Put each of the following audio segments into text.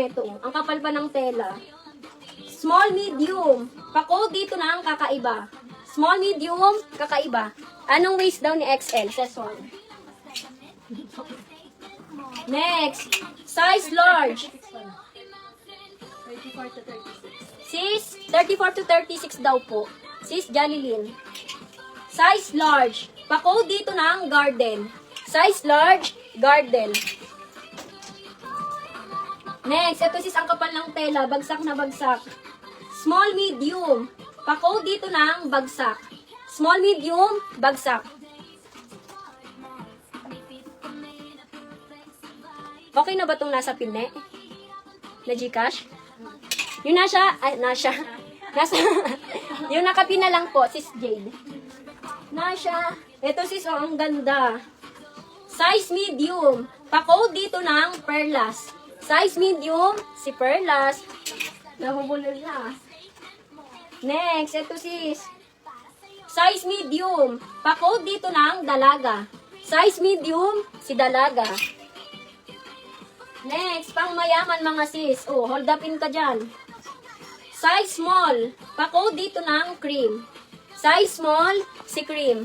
neto. Ang kapal pa ng tela. Small, medium. Pa-code dito na ang kakaiba. Small, medium, kakaiba. Anong waist daw ni XL? Session. Next. Size large. Sis, 34 to 36 daw po. Sis Janilyn. Size large. Pa-code dito na ang garden. Size large, garden. Next, ito sis ang kapal ng tela. Bagsak na bagsak. Small, medium. Pa-code dito na ang bagsak. Small, medium, bagsak. Okay na ba itong nasa pine? Na Gcash? Yung nasa, nasa, yung nakapina lang po, sis Jade. Nasa, ito sis, oh, ang ganda. Size medium. Pa-code dito ng Perlas. Size medium, si Perlas. Nahubulol na. Next, ito sis. Size medium. Pa-code dito ng Dalaga. Size medium, si Dalaga. Next, pang mayaman mga sis. Oh, hold up in ka dyan. Size small. Pa-code dito ng Cream. Size small, si Cream.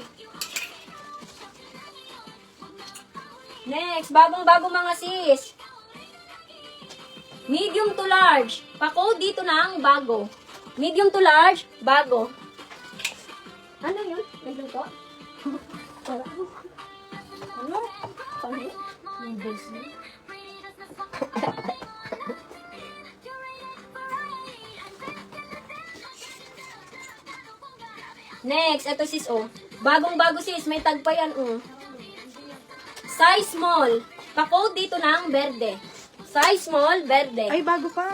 Next, bagong-bago mga sis. Medium to large. Pa-code dito ng bago. Medium to large, bago. Ano yun? Nagluto? Ano? Ano? Noodles na. Next, ito sis, oh. Bagong-bago sis, may tag pa yan, oh. Size small. Pa-code dito ng berde. Size small, berde. Ay, bago pa.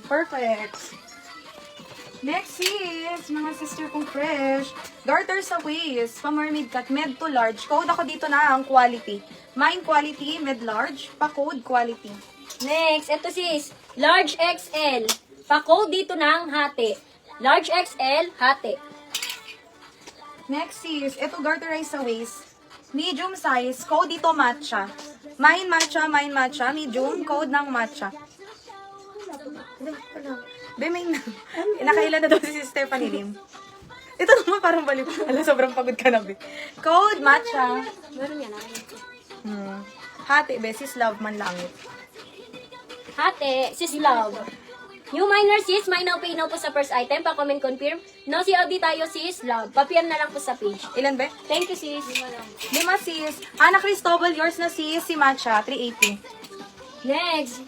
Perfect. Next is, mga sister kong fresh. Garter sa waist. Pa-mermaid cut. Med to large. Code ako dito na ang quality. Mine quality, med large. Pa-code quality. Next, ito sis. Large XL. Pa-code dito ng hati. Large XL, hati. Next is, ito garterize sa waist. Medium size. Code dito matcha. Mine matcha. Medium. Code ng matcha. Be, may nakailan na daw si Stephanie Lim. Ito naman parang baliw. Ala, sobrang pagod ka na, be. Code matcha. Meron yan, Hati, be. Sis love man langit. Hati, sis love. New minor sis, may now pay now po sa first item. Pa-comment confirm. No COD tayo sis love. Pa-PM na lang po sa page. Ilan, be? Thank you sis. 5 sis. Ana Cristobal, yours na sis. Si matcha, 380. Next.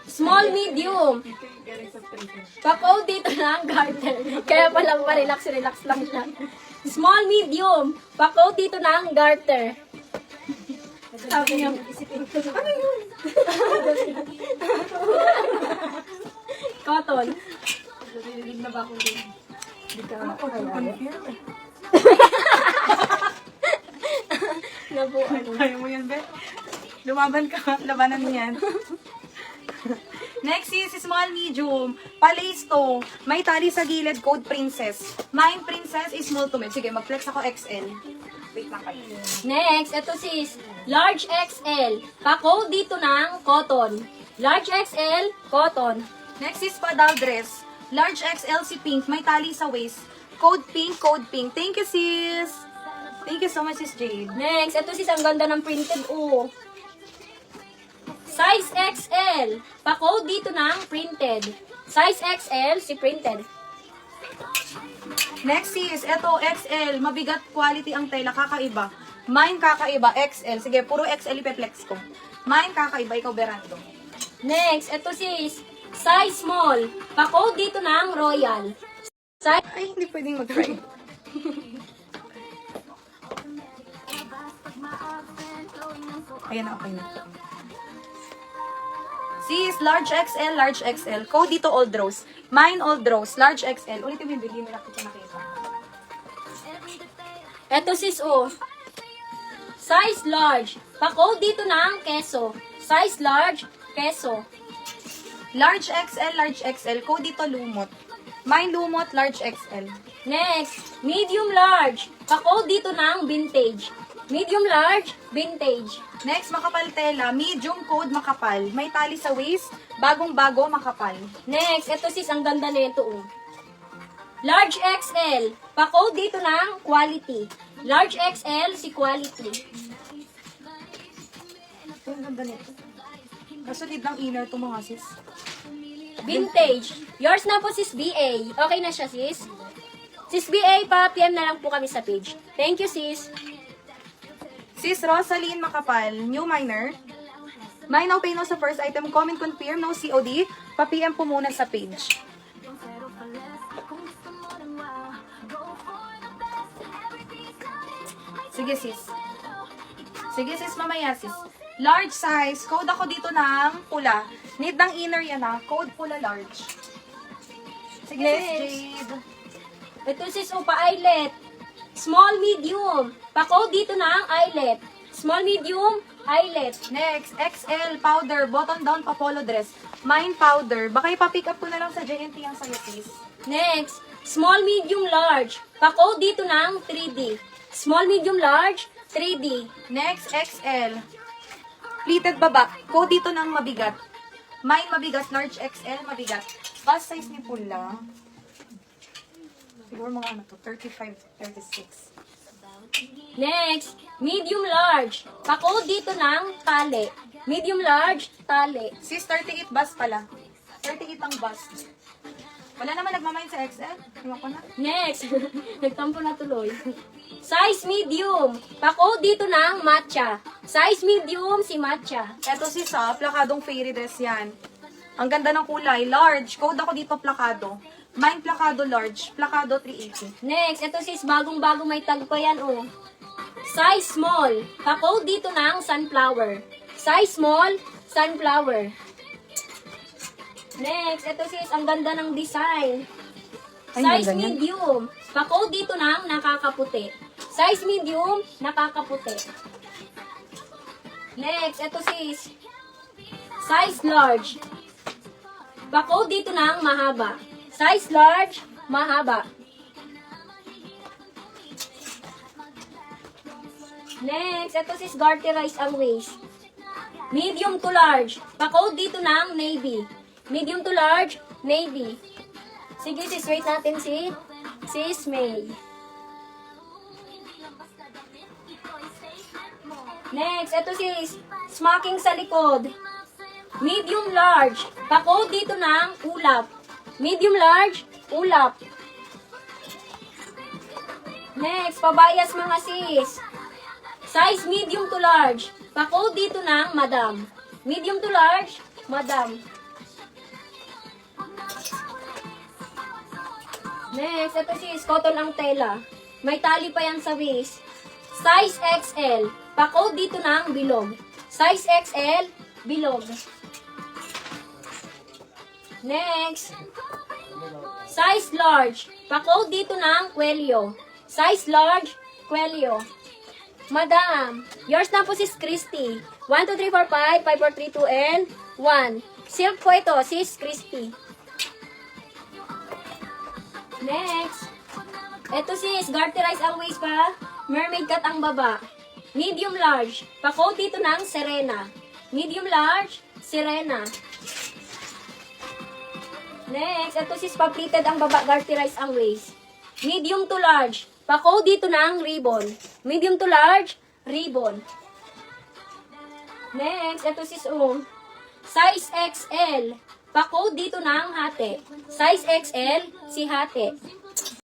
Small medium. Pa-code dito na ang garter. Kaya palang pa-relax lang siya. Small medium. Pa-code dito na ang garter. Sabi niya, ano yun? Cotton. Narinig na ba akong din? Hindi ka ako Nabuan. Kaya mo yan, be? Lumaban ka. Labanan mo yan. Next is small medium. Palace to. May tali sa gilid. Code princess. Mine princess is small to mid. Sige, mag-flex ako XL. Wait lang kayo. Next, ito sis. Large XL. Pa-code dito ng cotton. Large XL, cotton. Next is padal dress. Large XL si pink. May tali sa waist. Code pink, code pink. Thank you, sis. Thank you so much, sis Jade. Next, ito sis, ang ganda ng printed O. Size XL. Pa-code dito ng printed. Size XL, si printed. Next is, eto XL. Mabigat quality ang tela. Kakaiba. Mine kakaiba. XL. Sige, puro XL ipe-flex ko. Mine kakaiba. Ikaw, Berando. Next, ito sis. Size small. Pa-code dito ng royal. Size... Ay, hindi pwedeng mag-try. Ayan na, okay na. Sis, large XL, large XL. Code dito, old rose. Mine, old rose. Large XL. Ulitin mo yung bigay, may nakita nakita. Ito sis, oh. Size large. Pa-code dito ng keso. Size large, keso. Large XL, large XL. Code dito, lumot. Mine, lumot, large XL. Next, medium large. Pa-code dito ng vintage. medium large, vintage. Next, makapal tela. Medium code makapal. May tali sa waist. Bagong-bago makapal. Next, ito sis, ang ganda nito. Oh. Large XL. Pa-code dito ng quality. Large XL si quality. Ito ang ganda nito. Kaso need ng inner to mga sis. Vintage. Yours na po sis BA. Okay na siya sis? Sis BA, pa-PM na lang po kami sa page. Thank you sis. Sis Rosaline makapal. New minor. May no pay no sa first item. Comment confirm. No COD. Pa-PM po muna sa page. Sige sis. Sige sis, mamaya sis. Large size. Code ako dito ng pula. Need ng inner yan ha. Code pula large. Sige Yes. sis Jade. Ito sis, pa-eyelet. Small, medium. Pa-code dito ng eyelet. Small, medium, eyelet. Next, XL powder. Bottom down pa polo dress. Mine powder. Baka ipa-pick up ko na lang sa JNT ang sa'yo sis. Next, small, medium, large. Pa-code dito ng 3D. Small, medium, large, 3D. Next, XL. Pleated baba. Code dito ng mabigat. Mine mabigat, large XL mabigat. Bust size ni pula. Siguro mga ano to, 35, 36. Next, medium, large. Pa-code dito ng tali. Medium, large, tali. Sis, 38 bust pala. 38 ang bust. Wala naman nagmamain sa XL. Iwan ko na. Next, nagtampo na tuloy. Size medium. Pa-code dito ng matcha. Size medium si matcha. Eto sis plakadong fairy dress yan. Ang ganda ng kulay. Large. Code ako dito plakado. Mine plakado large. Plakado 380. Next, ito sis, bagong-bago may tag pa yan, oh. Size small. Pa-code dito ng sunflower. Size small, sunflower. Next, ito sis, ang ganda ng design. Ay, Size ganda niyan. medium. Pa-code dito ng nakakaputi. Size medium, nakakaputi. Next, ito sis. Size large. Pa-code dito ng mahaba. Size large, mahaba. Next, ito sis, garterize ang waist. Medium to large. Pa-code dito ng navy. Medium to large, navy. Sige sis, wait natin si Sis May. Next, ito sis, smocking sa likod. Medium large. Pa-code dito ng ulap. Medium large, ulap. Next, pabayas mga sis. Size medium to large. Pa-code dito ng madam. Medium to large, madam. Next, ito sis, cotton ang tela. May tali pa yan sa waist. Size XL. Pa-code dito ng bilog. Size XL, bilog. Next, size large. Pa-code dito ng kwelyo. Size large, kwelyo. Madam, yours na po sis Christy. 1, 2, 3, 4, 5, 5, 4, 3, 2, and 1. Silk po ito, sis Christy. Next, ito sis, garterize ang waist pa. Mermaid cut ang baba. Medium large. Pa-code dito ng Serena. Medium large, Serena. Next, ito sis, pa-pleated ang baba, garterize ang waist. Medium to large. Pa-code dito ng ribbon. Medium to large, ribbon. Next, ito sis, size XL. Pa-code dito ng hati. Size XL, si hati.